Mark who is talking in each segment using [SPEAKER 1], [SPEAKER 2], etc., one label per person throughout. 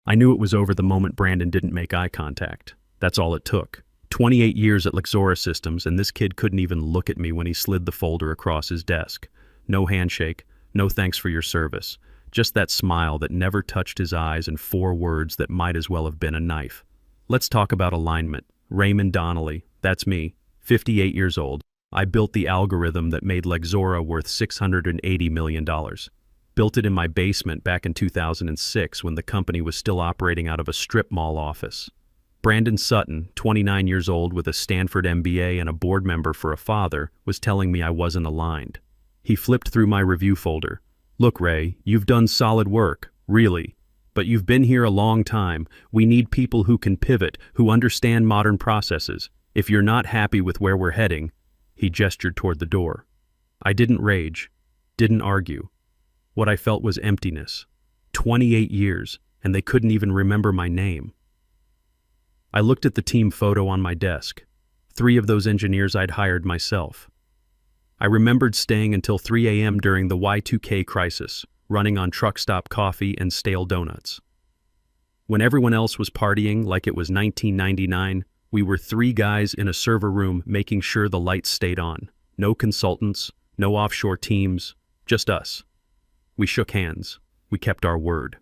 [SPEAKER 1] I knew it was over the moment Brandon didn't make eye contact. That's all it took. 28 years at Luxora Systems, and this kid couldn't even look at me when he slid the folder across his desk. No handshake, no thanks for your service. Just that smile that never touched his eyes and 4 words that might as well have been a knife. Let's talk about alignment. Raymond Donnelly, that's me, 58 years old. I built the algorithm that made Luxora worth $680 million. Built it in my basement back in 2006 when the company was still operating out of a strip mall office. Brandon Sutton, 29 years old with a Stanford MBA and a board member for a father, was telling me I wasn't aligned. He flipped through my review folder. Look, Ray, you've done solid work, really. But you've been here a long time. We need people who can pivot, who understand modern processes. If you're not happy with where we're heading, he gestured toward the door. I didn't rage, didn't argue. What I felt was emptiness. 28 years, and they couldn't even remember my name. I looked at the team photo on my desk. 3 of those engineers I'd hired myself. I remembered staying until 3 a.m. during the Y2K crisis, running on truck stop coffee and stale donuts. When everyone else was partying like it was 1999, we were 3 guys in a server room making sure the lights stayed on. No consultants, no offshore teams, just us. We shook hands. We kept our word.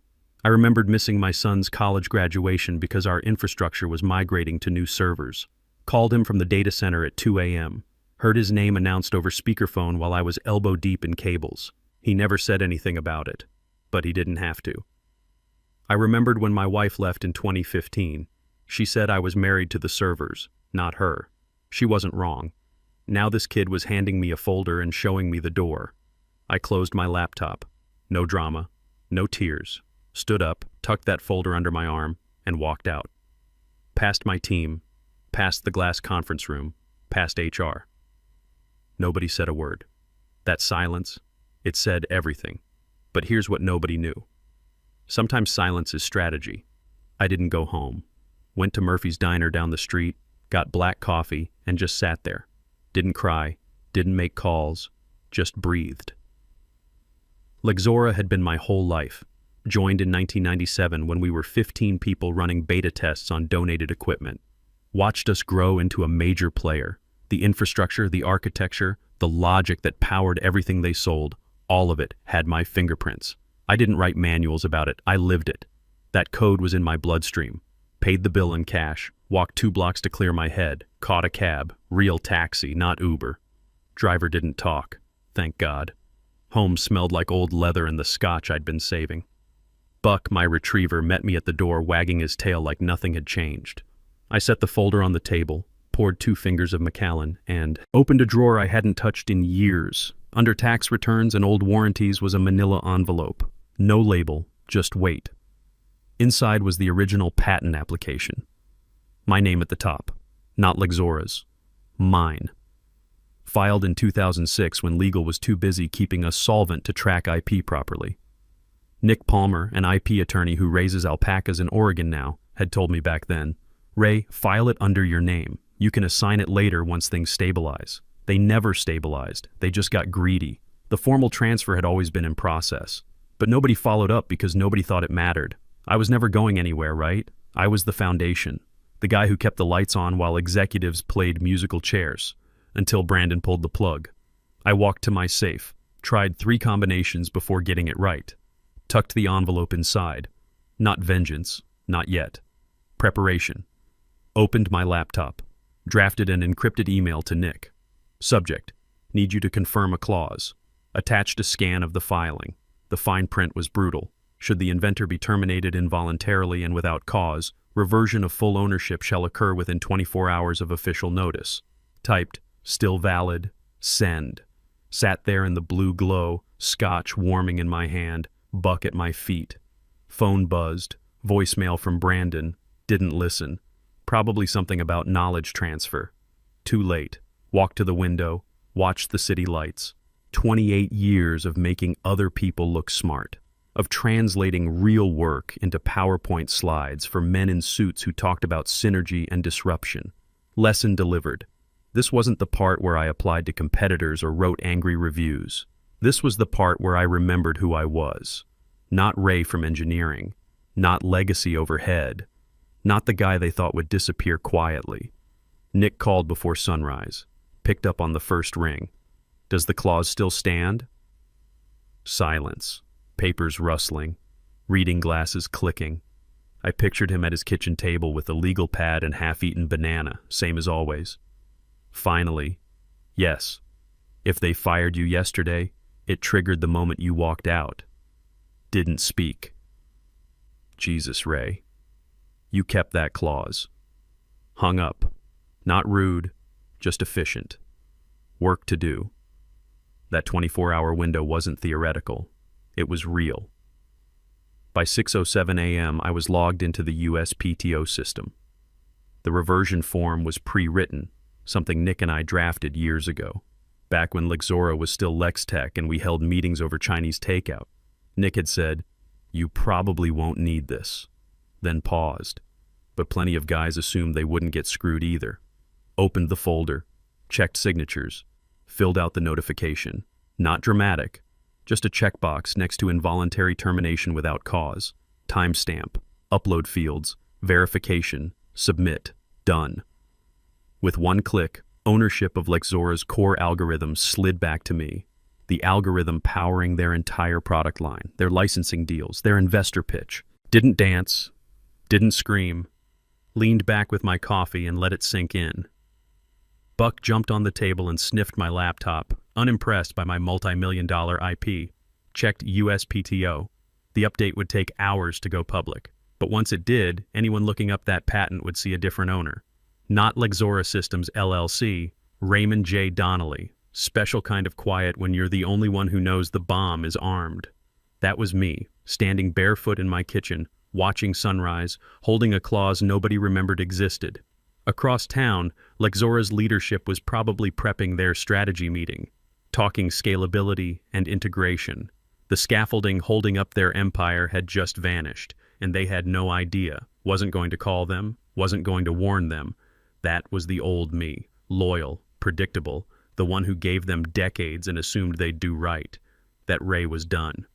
[SPEAKER 1] I remembered missing my son's college graduation because our infrastructure was migrating to new servers. Called him from the data center at 2 a.m. Heard his name announced over speakerphone while I was elbow deep in cables. He never said anything about it, but he didn't have to. I remembered when my wife left in 2015. She said I was married to the servers, not her. She wasn't wrong. Now this kid was handing me a folder and showing me the door. I closed my laptop. No drama, no tears. Stood up, tucked that folder under my arm, and walked out. Past my team, past the glass conference room, past HR. Nobody said a word. That silence, it said everything. But here's what nobody knew. Sometimes silence is strategy. I didn't go home. Went to Murphy's Diner down the street, got black coffee, and just sat there. Didn't cry, didn't make calls, just breathed. Luxora had been my whole life. Joined in 1997 when we were 15 people running beta tests on donated equipment. Watched us grow into a major player. The infrastructure, the architecture, the logic that powered everything they sold, all of it had my fingerprints. I didn't write manuals about it, I lived it. That code was in my bloodstream. Paid the bill in cash, walked 2 blocks to clear my head, caught a cab, real taxi, not Uber. Driver didn't talk, thank God. Home smelled like old leather and the scotch I'd been saving. Buck, my retriever, met me at the door wagging his tail like nothing had changed. I set the folder on the table, poured 2 fingers of Macallan, and opened a drawer I hadn't touched in years. Under tax returns and old warranties was a manila envelope. No label, just weight. Inside was the original patent application. My name at the top, not Luxora's. Mine. Filed in 2006 when legal was too busy keeping us solvent to track IP properly. Nick Palmer, an IP attorney who raises alpacas in Oregon now, had told me back then, Ray, file it under your name. You can assign it later once things stabilize. They never stabilized. They just got greedy. The formal transfer had always been in process. But nobody followed up because nobody thought it mattered. I was never going anywhere, right? I was the foundation. The guy who kept the lights on while executives played musical chairs. Until Brandon pulled the plug. I walked to my safe, tried 3 combinations before getting it right. Tucked the envelope inside. Not vengeance, not yet. Preparation. Opened my laptop. Drafted an encrypted email to Nick. Subject, need you to confirm a clause. Attached a scan of the filing. The fine print was brutal. Should the inventor be terminated involuntarily and without cause, reversion of full ownership shall occur within 24 hours of official notice. Typed, still valid, send. Sat there in the blue glow, scotch warming in my hand, Buck at my feet. Phone buzzed, voicemail from Brandon, didn't listen. Probably something about knowledge transfer. Too late. Walked to the window, watched the city lights. 28 years of making other people look smart. Of translating real work into PowerPoint slides for men in suits who talked about synergy and disruption. Lesson delivered. This wasn't the part where I applied to competitors or wrote angry reviews. This was the part where I remembered who I was. Not Ray from engineering. not legacy overhead, not the guy they thought would disappear quietly. Nick called before sunrise, picked up on the first ring. Does the clause still stand? Silence, papers rustling, reading glasses clicking. I pictured him at his kitchen table with a legal pad and half-eaten banana, same as always. Finally, yes, if they fired you yesterday, it triggered the moment you walked out. Didn't speak. Jesus, Ray. You kept that clause. Hung up. Not rude, just efficient. Work to do. That 24-hour window wasn't theoretical. It was real. By 6:07 a.m., I was logged into the USPTO system. The reversion form was pre-written, something Nick and I drafted years ago, back when Lexora was still Lextech and we held meetings over Chinese takeout. Nick had said, "You probably won't need this," then paused. But plenty of guys assumed they wouldn't get screwed either. Opened the folder, checked signatures, filled out the notification. Not dramatic, just a checkbox next to involuntary termination without cause, timestamp, upload fields, verification, submit, done. With one click, ownership of Lexora's core algorithm slid back to me. The algorithm powering their entire product line, their licensing deals, their investor pitch. Didn't dance, didn't scream, leaned back with my coffee and let it sink in. Buck jumped on the table and sniffed my laptop, unimpressed by my multi-million-dollar IP. Checked USPTO. The update would take hours to go public, but once it did, anyone looking up that patent would see a different owner. Not Lexora Systems LLC, Raymond J. Donnelly. Special kind of quiet when you're the only one who knows the bomb is armed. That was me, standing barefoot in my kitchen, watching sunrise, holding a clause nobody remembered existed. Across town, Lexora's leadership was probably prepping their strategy meeting, talking scalability and integration. The scaffolding holding up their empire had just vanished, and they had no idea. Wasn't going to call them, wasn't going to warn them. That was the old me, loyal, predictable, the one who gave them decades and assumed they'd do right. That Ray was done.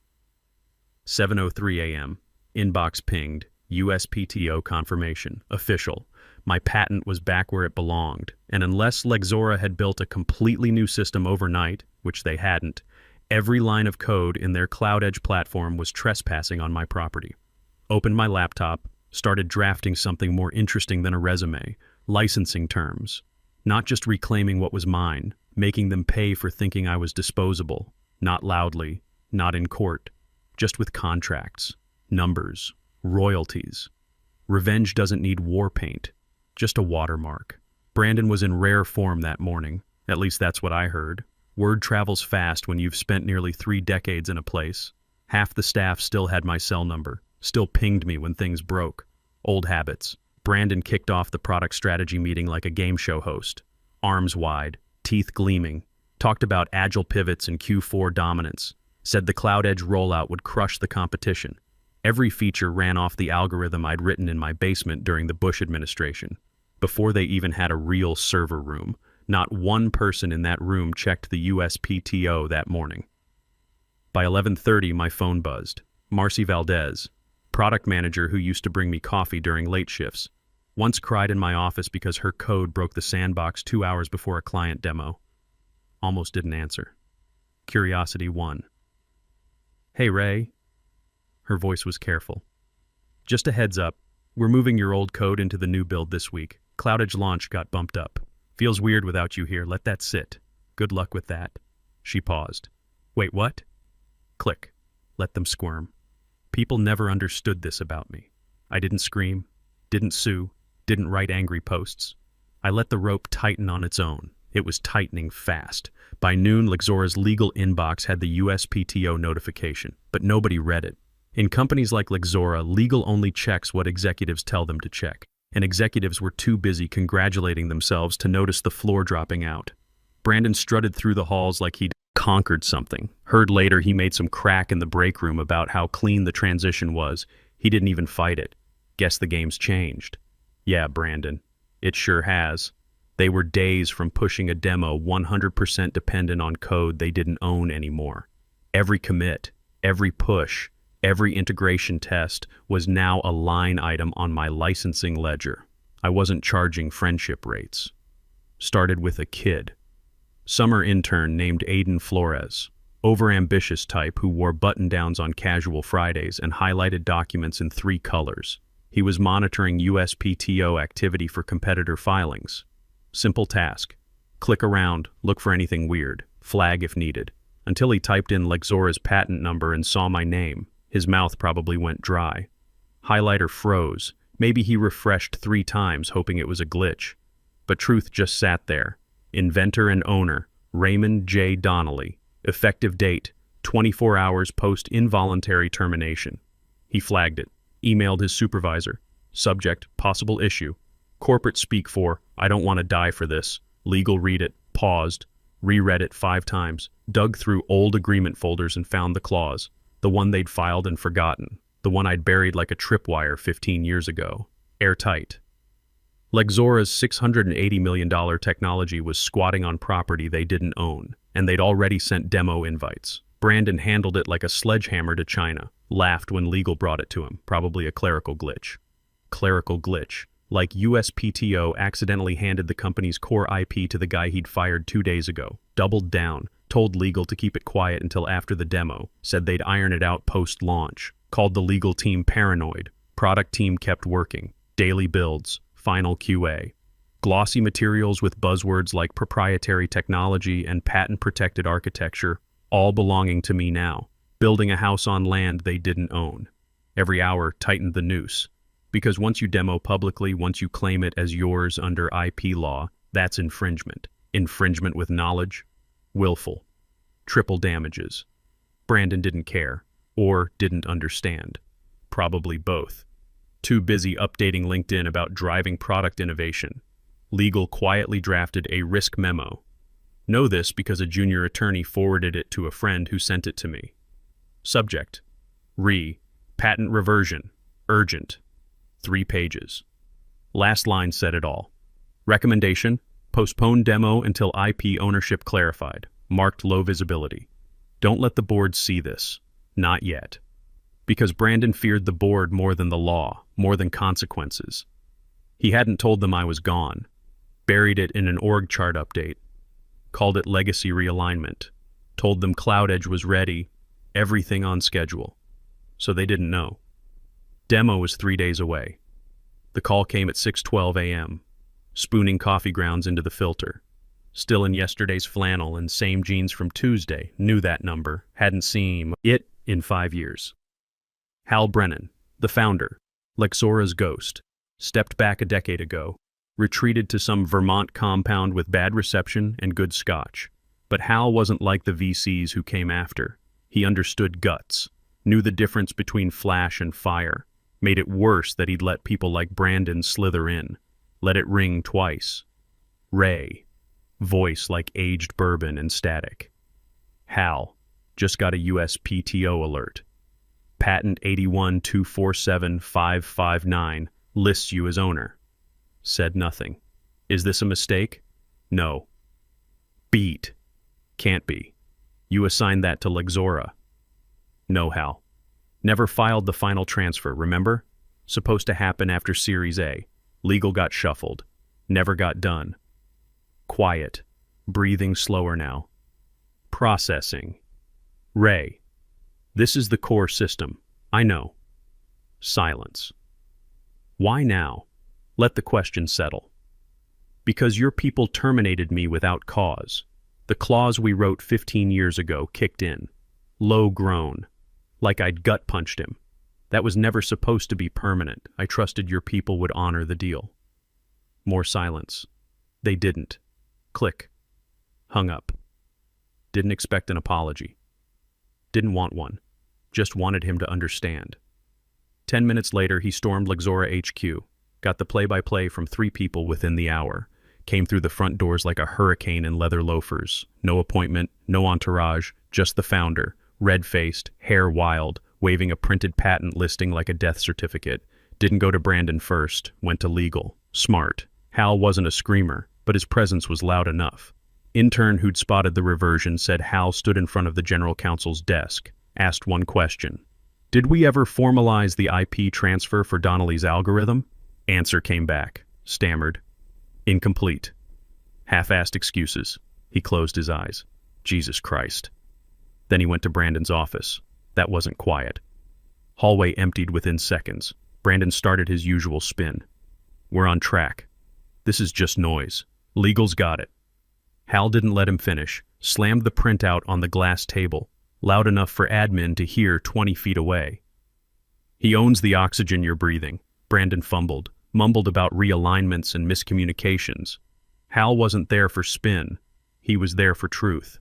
[SPEAKER 1] 7:03 a.m. Inbox pinged. USPTO confirmation. Official. My patent was back where it belonged, and unless Lexora had built a completely new system overnight, which they hadn't, every line of code in their Cloud Edge platform was trespassing on my property. Opened my laptop, started drafting something more interesting than a resume, licensing terms. Not just reclaiming what was mine, making them pay for thinking I was disposable, not loudly, not in court, just with contracts, numbers, royalties. Revenge doesn't need war paint, just a watermark. Brandon was in rare form that morning, at least that's what I heard. Word travels fast when you've spent nearly 3 decades in a place. Half the staff still had my cell number, still pinged me when things broke. Old habits. Brandon kicked off the product strategy meeting like a game show host. Arms wide, teeth gleaming. Talked about agile pivots and Q4 dominance. Said the Cloud Edge rollout would crush the competition. Every feature ran off the algorithm I'd written in my basement during the Bush administration. Before they even had a real server room, not one person in that room checked the USPTO that morning. By 11:30, my phone buzzed. Marcy Valdez, product manager who used to bring me coffee during late shifts, once cried in my office because her code broke the sandbox 2 hours before a client demo. Almost didn't answer. Curiosity won. "Hey, Ray." Her voice was careful. "Just a heads up, we're moving your old code into the new build this week. Cloud Edge launch got bumped up. Feels weird without you here, let that sit. Good luck with that." She paused. "Wait, what?" Click. Let them squirm. People never understood this about me. I didn't scream, didn't sue, didn't write angry posts. I let the rope tighten on its own. It was tightening fast. By noon, Lexora's legal inbox had the USPTO notification, but nobody read it. In companies like Lexora, legal only checks what executives tell them to check, and executives were too busy congratulating themselves to notice the floor dropping out. Brandon strutted through the halls like he'd conquered something. Heard later he made some crack in the break room about how clean the transition was. He didn't even fight it. Guess the game's changed. Yeah, Brandon, it sure has. They were days from pushing a demo 100% dependent on code they didn't own anymore. Every commit, every push, Every integration test was now a line item on my licensing ledger. I wasn't charging friendship rates. Started with a kid. Summer intern named Aiden Flores. Overambitious type who wore button-downs on casual Fridays and highlighted documents in 3 colors. He was monitoring USPTO activity for competitor filings. Simple task. Click around, look for anything weird, flag if needed. Until he typed in Lexora's patent number and saw my name, his mouth probably went dry. Highlighter froze. Maybe he refreshed 3 times hoping it was a glitch. But truth just sat there. Inventor and owner, Raymond J. Donnelly. Effective date, 24 hours post involuntary termination. He flagged it, emailed his supervisor. Subject, possible issue. Corporate speak for, I don't want to die for this. Legal read it, paused, reread it 5 times, dug through old agreement folders and found the clause. The one they'd filed and forgotten. The one I'd buried like a tripwire 15 years ago. Airtight. Lexora's $680 million technology was squatting on property they didn't own, and they'd already sent demo invites. Brandon handled it like a sledgehammer to China, laughed when legal brought it to him, probably a clerical glitch. Clerical glitch. Like USPTO accidentally handed the company's core IP to the guy he'd fired 2 days ago, doubled down, told legal to keep it quiet until after the demo, said they'd iron it out post-launch, called the legal team paranoid. Product team kept working. Daily builds. Final QA. Glossy materials with buzzwords like proprietary technology and patent-protected architecture, all belonging to me now. Building a house on land they didn't own. Every hour tightened the noose. Because once you demo publicly, once you claim it as yours under IP law, that's infringement. Infringement with knowledge. Willful. Triple damages. Brandon didn't care. Or didn't understand. Probably both. Too busy updating LinkedIn about driving product innovation. Legal quietly drafted a risk memo. Know this because a junior attorney forwarded it to a friend who sent it to me. Subject. Patent reversion. Urgent. 3 pages. Last line said it all. Recommendation. Postpone demo until IP ownership clarified. Marked low visibility. Don't let the board see this. Not yet. Because Brandon feared the board more than the law, more than consequences. He hadn't told them I was gone. Buried it in an org chart update. Called it legacy realignment. Told them CloudEdge was ready, everything on schedule. So they didn't know. Demo was 3 days away. The call came at 6:12 a.m., spooning coffee grounds into the filter. Still in yesterday's flannel and same jeans from Tuesday, knew that number, hadn't seen it in 5 years. Hal Brennan, the founder, Lexora's ghost, stepped back a decade ago, retreated to some Vermont compound with bad reception and good scotch. But Hal wasn't like the VCs who came after. He understood guts, knew the difference between flash and fire, made it worse that he'd let people like Brandon slither in, let it ring twice. Ray, voice like aged bourbon and static. Hal, just got a USPTO alert. Patent 81247559 lists you as owner. Said nothing. Is this a mistake? No. Beat. Can't be. You assigned that to Lexora. No, Hal. Never filed the final transfer, remember? Supposed to happen after Series A. Legal got shuffled. Never got done. Quiet. Breathing slower now. Processing. Ray. This is the core system. I know. Silence. Why now? Let the question settle. Because your people terminated me without cause. The clause we wrote 15 years ago kicked in. Low groan. Like I'd gut punched him. That was never supposed to be permanent. I trusted your people would honor the deal. More silence. They didn't. Click. Hung up. Didn't expect an apology. Didn't want one. Just wanted him to understand. 10 minutes later, he stormed Lexora HQ, got the play-by-play from 3 people within the hour, came through the front doors like a hurricane in leather loafers. No appointment, no entourage, just the founder, red-faced, hair wild, waving a printed patent listing like a death certificate. Didn't go to Brandon first, went to legal. Smart. Hal wasn't a screamer, but his presence was loud enough. Intern who'd spotted the reversion said Hal stood in front of the general counsel's desk, asked one question. Did we ever formalize the IP transfer for Donnelly's algorithm? Answer came back, stammered. Incomplete. Half-assed excuses. He closed his eyes. Jesus Christ. Then he went to Brandon's office. That wasn't quiet. Hallway emptied within seconds. Brandon started his usual spin. We're on track. This is just noise. Legal's got it. Hal didn't let him finish, slammed the printout on the glass table, loud enough for admin to hear 20 feet away. He owns the oxygen you're breathing. Brandon fumbled, mumbled about realignments and miscommunications. Hal wasn't there for spin. He was there for truth.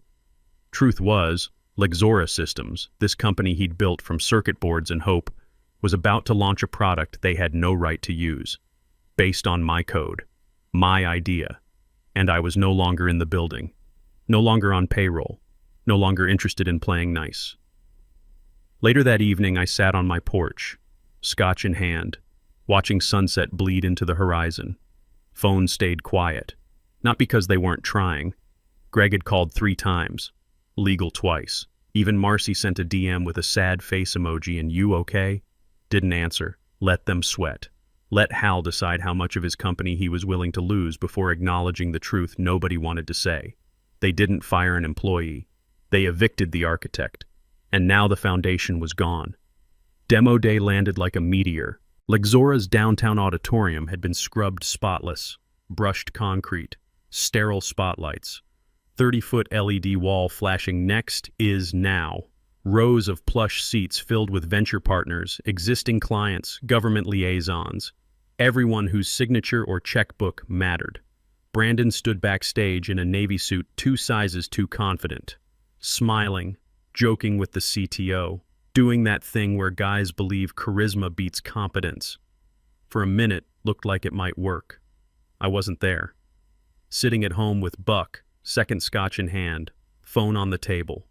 [SPEAKER 1] Truth was, Lexora Systems, this company he'd built from circuit boards and hope, was about to launch a product they had no right to use, based on my code, my idea, and I was no longer in the building, no longer on payroll, no longer interested in playing nice. Later that evening, I sat on my porch, scotch in hand, watching sunset bleed into the horizon. Phone stayed quiet, not because they weren't trying. Greg had called 3 times, legal twice. Even Marcy sent a DM with a sad face emoji and "You okay?" Didn't answer. Let them sweat. Let Hal decide how much of his company he was willing to lose before acknowledging the truth nobody wanted to say. They didn't fire an employee. They evicted the architect. And now the foundation was gone. Demo day landed like a meteor. Lexora's downtown auditorium had been scrubbed spotless. Brushed concrete. Sterile spotlights. 30-foot LED wall flashing "Next is now." Rows of plush seats filled with venture partners, existing clients, government liaisons. Everyone whose signature or checkbook mattered. Brandon stood backstage in a Navy suit 2 sizes too confident. Smiling, joking with the CTO, doing that thing where guys believe charisma beats competence. For a minute, looked like it might work. I wasn't there. Sitting at home with Buck, second scotch in hand, phone on the table.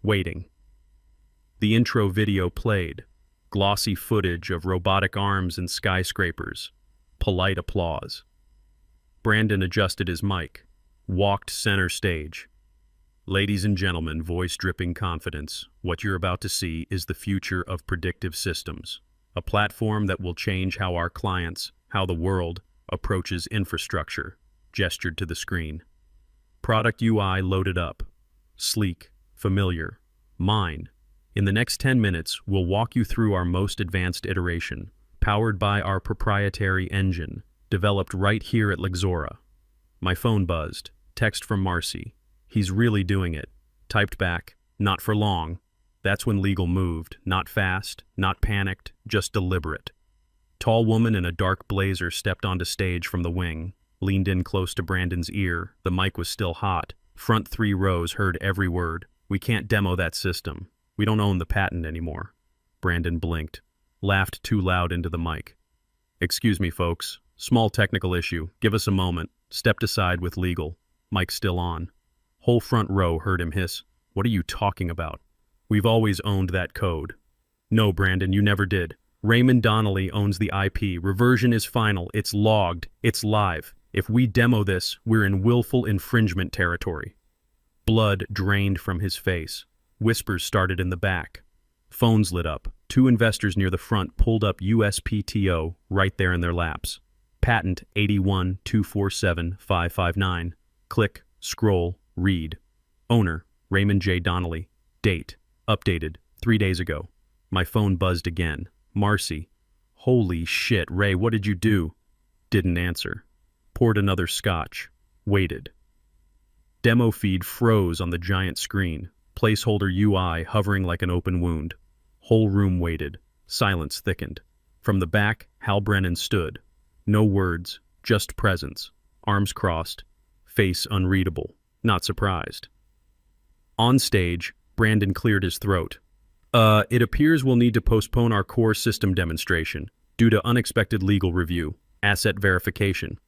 [SPEAKER 1] Waiting. The intro video played. Glossy footage of robotic arms and skyscrapers. Polite applause. Brandon adjusted his mic. Walked center stage. Ladies and gentlemen, voice dripping confidence. What you're about to see is the future of predictive systems. A platform that will change how our clients, how the world, approaches infrastructure. Gestured to the screen. Product UI loaded up. Sleek, familiar, mine. In the next 10 minutes, we'll walk you through our most advanced iteration, powered by our proprietary engine, developed right here at Lexora. My phone buzzed. Text from Marcy. He's really doing it. Typed back, not for long. That's when legal moved, not fast, not panicked, just deliberate. Tall woman in a dark blazer stepped onto stage from the wing, leaned in close to Brandon's ear. The mic was still hot. Front 3 rows heard every word. We can't demo that system. We don't own the patent anymore. Brandon blinked, laughed too loud into the mic. Excuse me, folks. Small technical issue. Give us a moment. Stepped aside with legal. Mic still on. Whole front row heard him hiss. What are you talking about? We've always owned that code. No, Brandon, you never did. Raymond Donnelly owns the IP. Reversion is final. It's logged. It's live. If we demo this, we're in willful infringement territory. Blood drained from his face. Whispers started in the back. Phones lit up. 2 investors near the front pulled up USPTO right there in their laps. Patent 81247559. Click, scroll, read. Owner, Raymond J. Donnelly. Date, updated, 3 days ago. My phone buzzed again. Marcy. Holy shit, Ray, what did you do? Didn't answer. Poured another scotch. Waited. Demo feed froze on the giant screen. Placeholder UI hovering like an open wound. Whole room waited. Silence thickened. From the back, Hal Brennan stood. No words, just presence. Arms crossed. Face unreadable. Not surprised. On stage, Brandon cleared his throat. It appears we'll need to postpone our core system demonstration due to unexpected legal review, asset verification.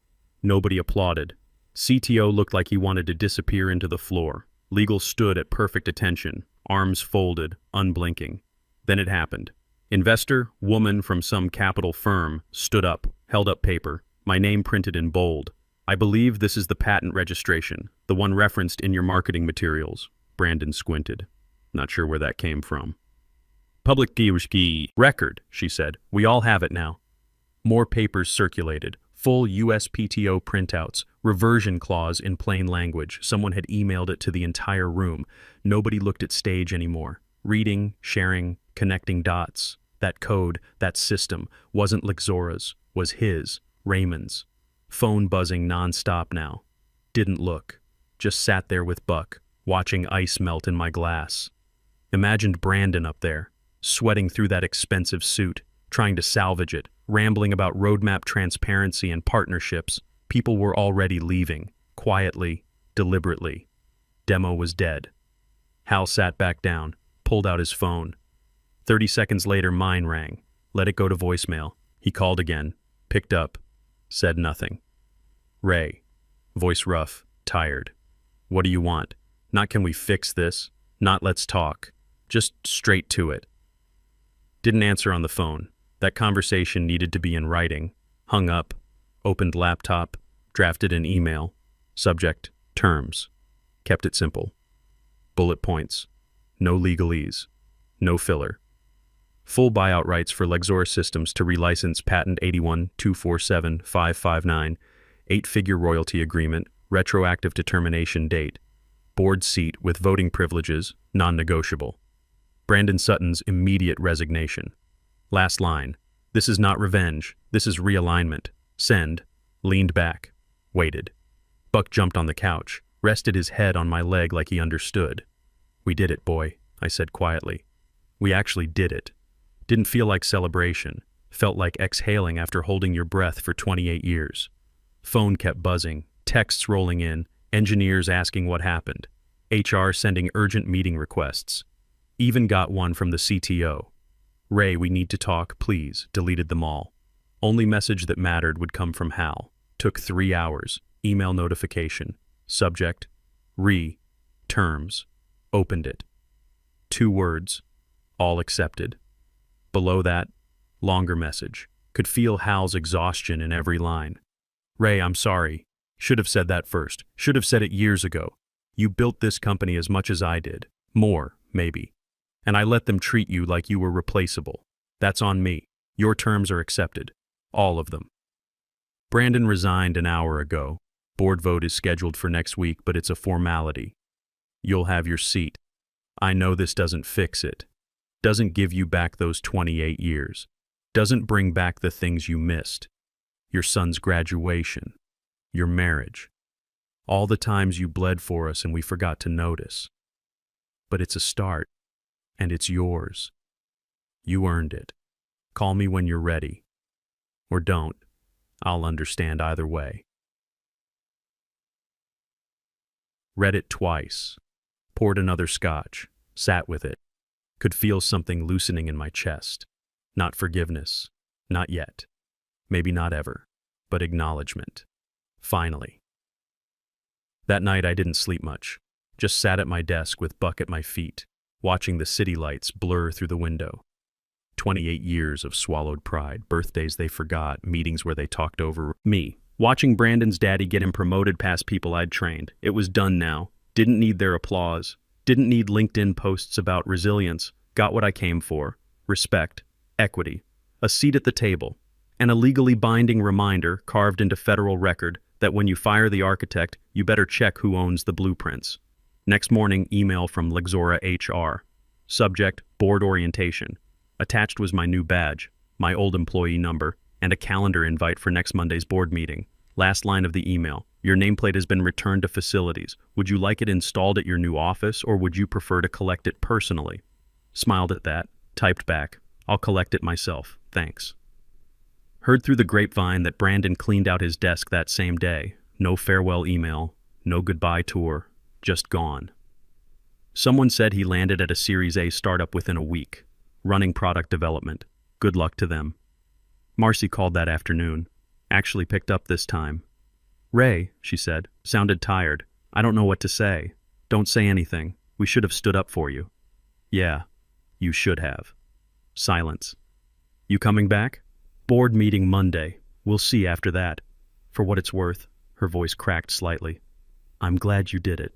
[SPEAKER 1] Nobody applauded. CTO looked like he wanted to disappear into the floor. Legal stood at perfect attention, arms folded, unblinking. Then it happened. Investor, woman from some capital firm, stood up, held up paper, my name printed in bold. I believe this is the patent registration, the one referenced in your marketing materials. Brandon squinted. Not sure where that came from. Public key record, she said. We all have it now. More papers circulated. Full USPTO printouts. Reversion clause in plain language. Someone had emailed it to the entire room. Nobody looked at stage anymore. Reading, sharing, connecting dots. That code, that system, wasn't Lexora's, was his, Raymond's. Phone buzzing nonstop now. Didn't look. Just sat there with Buck, watching ice melt in my glass. Imagined Brandon up there, sweating through that expensive suit, trying to salvage it, rambling about roadmap transparency and partnerships. People were already leaving, quietly, deliberately. Demo was dead. Hal sat back down, pulled out his phone. 30 seconds later, mine rang. Let it go to voicemail. He called again, picked up, said nothing. Ray. Voice rough, tired. What do you want? Not can we fix this? Not let's talk. Just straight to it. Didn't answer on the phone. That conversation needed to be in writing. Hung up, opened laptop, drafted an email. Subject, terms. Kept it simple. Bullet points. No legalese. No filler. Full buyout rights for Lexora Systems to relicense patent 81247-559, 8-figure royalty agreement, retroactive determination date. Board seat with voting privileges, non-negotiable. Brandon Sutton's immediate resignation. Last line. This is not revenge. This is realignment. Send. Leaned back. Waited. Buck jumped on the couch, rested his head on my leg like he understood. We did it, boy, I said quietly. We actually did it. Didn't feel like celebration. Felt like exhaling after holding your breath for 28 years. Phone kept buzzing, texts rolling in, engineers asking what happened. HR sending urgent meeting requests. Even got one from the CTO. Ray, we need to talk, please. Deleted them all. Only message that mattered would come from Hal. Took 3 hours. Email notification. Subject. Terms. Opened it. 2 words. All accepted. Below that, longer message. Could feel Hal's exhaustion in every line. Ray, I'm sorry. Should have said that first. Should have said it years ago. You built this company as much as I did. More, maybe. And I let them treat you like you were replaceable. That's on me. Your terms are accepted. All of them. Brandon resigned an hour ago. Board vote is scheduled for next week, but it's a formality. You'll have your seat. I know this doesn't fix it. Doesn't give you back those 28 years. Doesn't bring back the things you missed. Your son's graduation. Your marriage. All the times you bled for us and we forgot to notice. But it's a start. And it's yours. You earned it. Call me when you're ready. Or don't. I'll understand either way. Read it twice. Poured another scotch. Sat with it. Could feel something loosening in my chest. Not forgiveness. Not yet. Maybe not ever. But acknowledgement. Finally. That night I didn't sleep much. Just sat at my desk with Buck at my feet, watching the city lights blur through the window. 28 years of swallowed pride, birthdays they forgot, meetings where they talked over me. Watching Brandon's daddy get him promoted past people I'd trained. It was done now. Didn't need their applause. Didn't need LinkedIn posts about resilience. Got what I came for. Respect. Equity. A seat at the table. And a legally binding reminder carved into federal record that when you fire the architect, you better check who owns the blueprints. Next morning, email from Lexora HR. Subject, board orientation. Attached was my new badge, my old employee number, and a calendar invite for next Monday's board meeting. Last line of the email. Your nameplate has been returned to facilities. Would you like it installed at your new office, or would you prefer to collect it personally? Smiled at that, typed back. I'll collect it myself, thanks. Heard through the grapevine that Brandon cleaned out his desk that same day. No farewell email, no goodbye tour, just gone. Someone said he landed at a Series A startup within a week, running product development. Good luck to them. Marcy called that afternoon. Actually picked up this time. Ray, she said, sounded tired. I don't know what to say. Don't say anything. We should have stood up for you. Yeah, you should have. Silence. You coming back? Board meeting Monday. We'll see after that. For what it's worth, her voice cracked slightly. I'm glad you did it.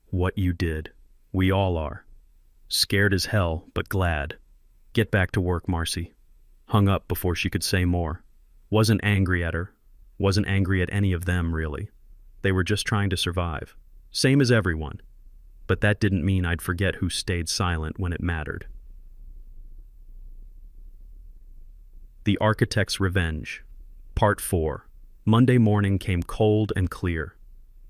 [SPEAKER 1] What you did. We all are. Scared as hell, but glad. Get back to work, Marcy. Hung up before she could say more. Wasn't angry at her. Wasn't angry at any of them, really. They were just trying to survive. Same as everyone. But that didn't mean I'd forget who stayed silent when it mattered. The Architect's Revenge. Part 4. Monday morning came cold and clear.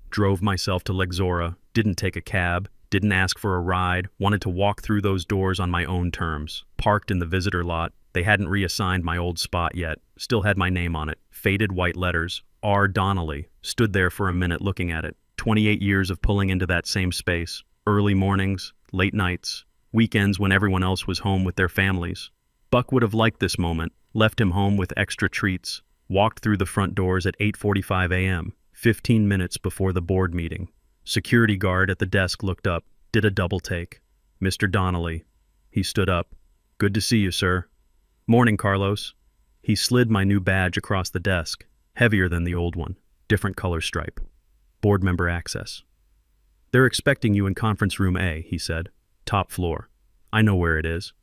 [SPEAKER 1] Drove myself to Lexora, didn't take a cab, didn't ask for a ride, wanted to walk through those doors on my own terms. Parked in the visitor lot. They hadn't reassigned my old spot yet. Still had my name on it. Faded white letters. R. Donnelly. Stood there for a minute looking at it. 28 years of pulling into that same space. Early mornings, late nights, weekends when everyone else was home with their families. Buck would have liked this moment. Left him home with extra treats. Walked through the front doors at 8:45 a.m., 15 minutes before the board meeting. Security guard at the desk looked up, did a double take. Mr. Donnelly. He stood up. Good to see you, sir. Morning, Carlos. He slid my new badge across the desk, heavier than the old one, different color stripe. Board member access. They're expecting you in conference room A, he said. Top floor. I know where it is.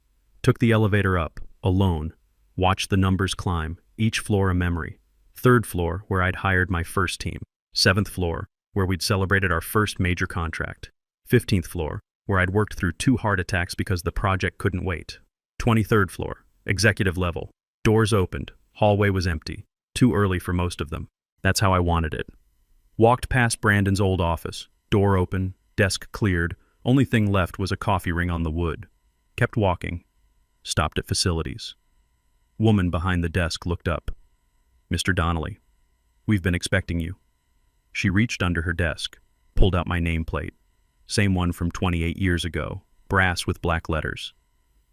[SPEAKER 1] Took the elevator up, alone. Watched the numbers climb, each floor a memory. 3rd floor, where I'd hired my first team. 7th floor, where we'd celebrated our first major contract. 15th floor, where I'd worked through 2 heart attacks because the project couldn't wait. 23rd floor, executive level. Doors opened, hallway was empty. Too early for most of them. That's how I wanted it. Walked past Brandon's old office. Door open, desk cleared. Only thing left was a coffee ring on the wood. Kept walking. Stopped at facilities. Woman behind the desk looked up. Mr. Donnelly, we've been expecting you. She reached under her desk, pulled out my nameplate. Same one from 28 years ago, brass with black letters.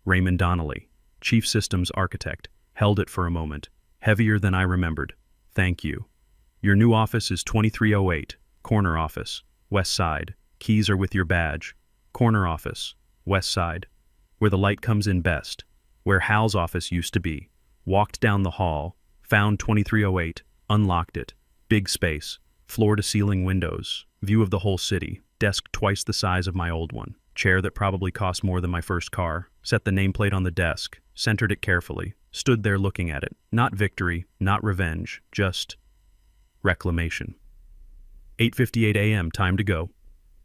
[SPEAKER 1] Raymond Donnelly, Chief Systems Architect, held it for a moment. Heavier than I remembered. Thank you. Your new office is 2308, corner office, west side. Keys are with your badge. Corner office, west side. Where the light comes in best. Where Hal's office used to be. Walked down the hall, found 2308, unlocked it. Big space, floor-to-ceiling windows, view of the whole city, desk twice the size of my old one, chair that probably cost more than my first car, set the nameplate on the desk, centered it carefully, stood there looking at it. Not victory, not revenge, just reclamation. 8:58 a.m., time to go.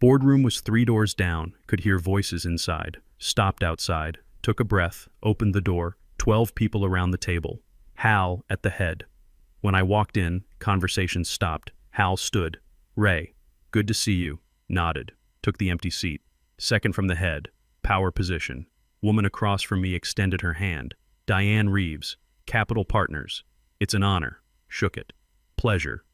[SPEAKER 1] Boardroom was 3 doors down, could hear voices inside. Stopped outside, took a breath, opened the door, 12 people around the table. Hal at the head. When I walked in, conversation stopped. Hal stood. Ray, good to see you. Nodded. Took the empty seat. Second from the head. Power position. Woman across from me extended her hand. Diane Reeves. Capital Partners. It's an honor. Shook it. Pleasure.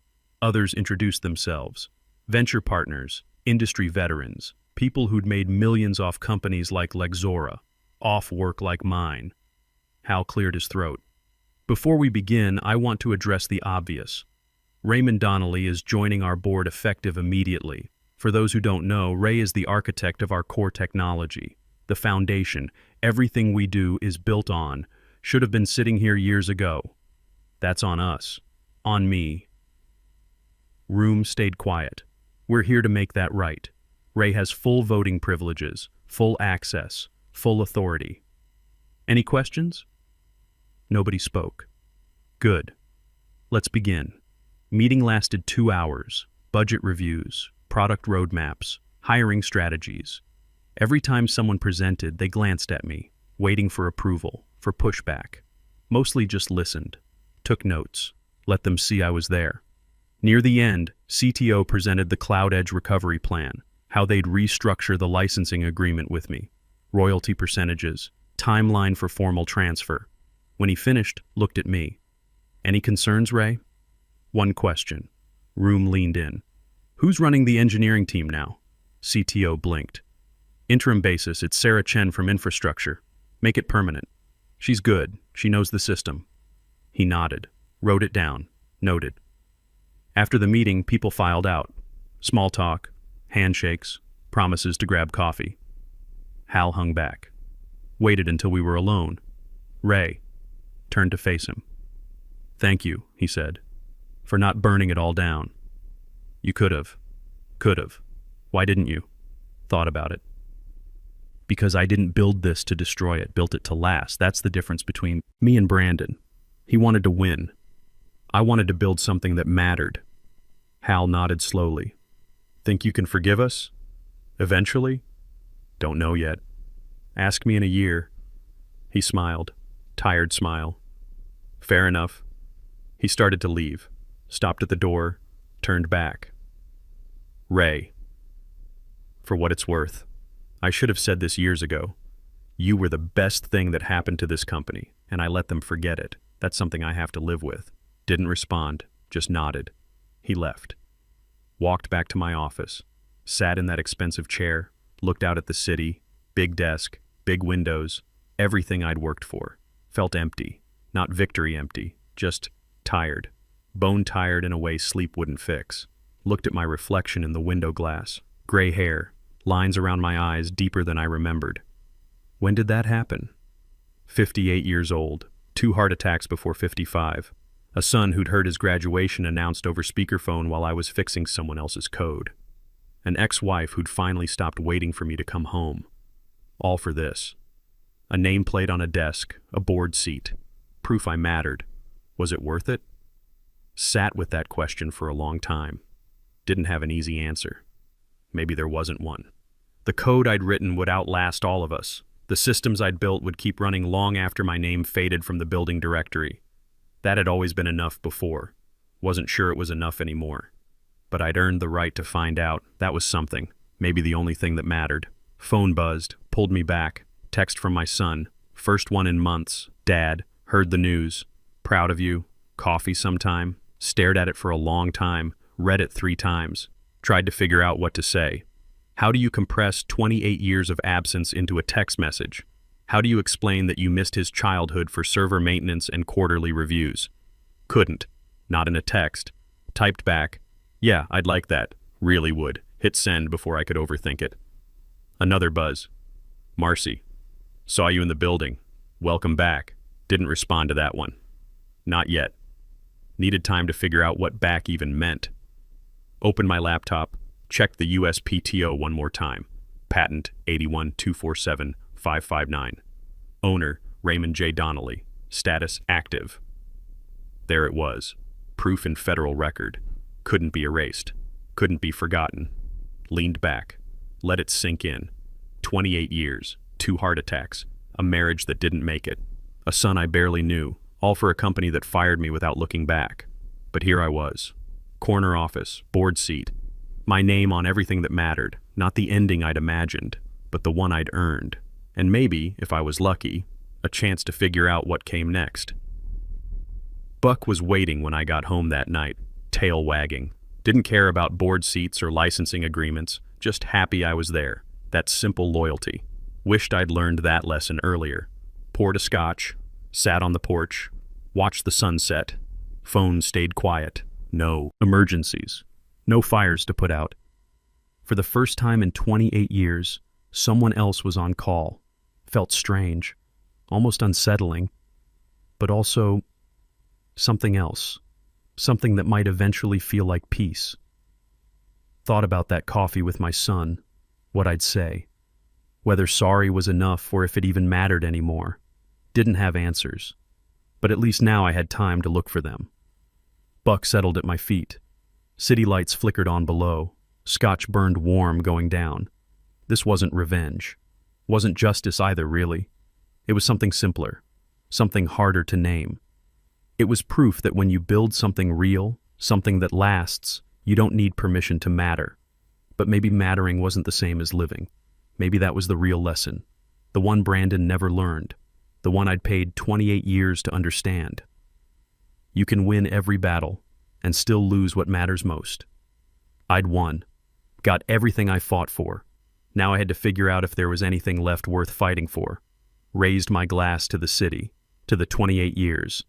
[SPEAKER 1] Others introduced themselves. Venture partners. Industry veterans. People who'd made millions off companies like Lexora. Off work like mine. Hal cleared his throat. Before we begin, I want to address the obvious. Raymond Donnelly is joining our board effective immediately. For those who don't know, Ray is the architect of our core technology. The foundation, everything we do is built on, should have been sitting here years ago. That's on us. On me. Room stayed quiet. We're here to make that right. Ray has full voting privileges, full access, full authority. Any questions? Nobody spoke. Good. Let's begin. Meeting lasted 2 hours. Budget reviews, product roadmaps, hiring strategies. Every time someone presented, they glanced at me, waiting for approval, for pushback. Mostly just listened, took notes, let them see I was there. Near the end, CTO presented the Cloud Edge recovery plan, how they'd restructure the licensing agreement with me, royalty percentages, timeline for formal transfer. When he finished, looked at me. Any concerns, Ray? One question. Room leaned in. Who's running the engineering team now? CTO blinked. Interim basis, it's Sarah Chen from infrastructure. Make it permanent. She's good. She knows the system. He nodded, wrote it down, noted. After the meeting, people filed out. Small talk, handshakes, promises to grab coffee. Hal hung back. Waited until we were alone. Ray turned to face him. Thank you, he said, for not burning it all down. You could have. Why didn't you? Thought about it. because I didn't build this to destroy it, built it to last. That's the difference between me and Brandon. He wanted to win. I wanted to build something that mattered. Hal nodded slowly. Think you can forgive us? Eventually? Don't know yet. Ask me in a year. He smiled. Tired smile. Fair enough. He started to leave. Stopped at the door. Turned back. Ray. For what it's worth, I should have said this years ago. You were the best thing that happened to this company, and I let them forget it. That's something I have to live with. Didn't respond, just nodded. He left. Walked back to my office. Sat in that expensive chair, looked out at the city, big desk, big windows, everything I'd worked for. Felt empty. Not victory empty, just tired. Bone tired in a way sleep wouldn't fix. Looked at my reflection in the window glass. Gray hair, lines around my eyes deeper than I remembered. When did that happen? 58 years old, 2 heart attacks before 55. A son who'd heard his graduation announced over speakerphone while I was fixing someone else's code. An ex-wife who'd finally stopped waiting for me to come home. All for this. A nameplate on a desk, a board seat. Proof I mattered. Was it worth it? Sat with that question for a long time. Didn't have an easy answer. Maybe there wasn't one. The code I'd written would outlast all of us. The systems I'd built would keep running long after my name faded from the building directory. That had always been enough before. Wasn't sure it was enough anymore. But I'd earned the right to find out. That was something. Maybe the only thing that mattered. Phone buzzed, pulled me back. Text from my son. First one in months. Dad, heard the news. Proud of you. Coffee sometime. Stared at it for a long time. Read it 3 times. Tried to figure out what to say. How do you compress 28 years of absence into a text message? How do you explain that you missed his childhood for server maintenance and quarterly reviews? Couldn't. Not in a text. Typed back. Yeah, I'd like that. Really would. Hit send before I could overthink it. Another buzz. Marcy. Saw you in the building. Welcome back. Didn't respond to that one. Not yet. Needed time to figure out what back even meant. Opened my laptop, checked the USPTO one more time. Patent 81247-559. Owner, Raymond J. Donnelly. Status, active. There it was. Proof in federal record. Couldn't be erased. Couldn't be forgotten. Leaned back. Let it sink in. 28 years. 2 heart attacks. A marriage that didn't make it. A son I barely knew. All for a company that fired me without looking back. But here I was. Corner office, board seat. My name on everything that mattered. Not the ending I'd imagined, but the one I'd earned. And maybe, if I was lucky, a chance to figure out what came next. Buck was waiting when I got home that night, tail wagging. Didn't care about board seats or licensing agreements, just happy I was there. That simple loyalty. Wished I'd learned that lesson earlier. Poured a scotch, sat on the porch, watched the sunset. Phone stayed quiet. No emergencies. No fires to put out. For the first time in 28 years, someone else was on call. Felt strange, almost unsettling, but also something else. Something that might eventually feel like peace. Thought about that coffee with my son, what I'd say. Whether sorry was enough or if it even mattered anymore. Didn't have answers. But at least now I had time to look for them. Buck settled at my feet. City lights flickered on below. Scotch burned warm going down. This wasn't revenge. Wasn't justice either, really. It was something simpler. Something harder to name. It was proof that when you build something real, something that lasts, you don't need permission to matter. But maybe mattering wasn't the same as living. Maybe that was the real lesson. The one Brandon never learned. The one I'd paid 28 years to understand. You can win every battle and still lose what matters most. I'd won. Got everything I fought for. Now I had to figure out if there was anything left worth fighting for. Raised my glass to the city, to the 28 years,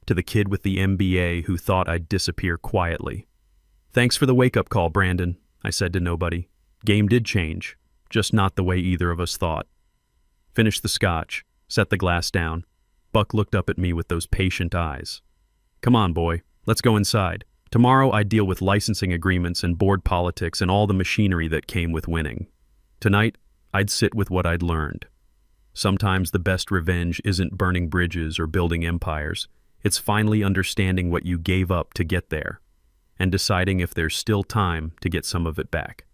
[SPEAKER 1] to the kid with the MBA who thought I'd disappear quietly. Thanks for the wake-up call, Brandon, I said to nobody. Game did change, just not the way either of us thought. Finished the scotch, set the glass down. Buck looked up at me with those patient eyes. Come on, boy, let's go inside. Tomorrow I deal with licensing agreements and board politics and all the machinery that came with winning. Tonight, I'd sit with what I'd learned. Sometimes the best revenge isn't burning bridges or building empires. It's finally understanding what you gave up to get there, and deciding if there's still time to get some of it back.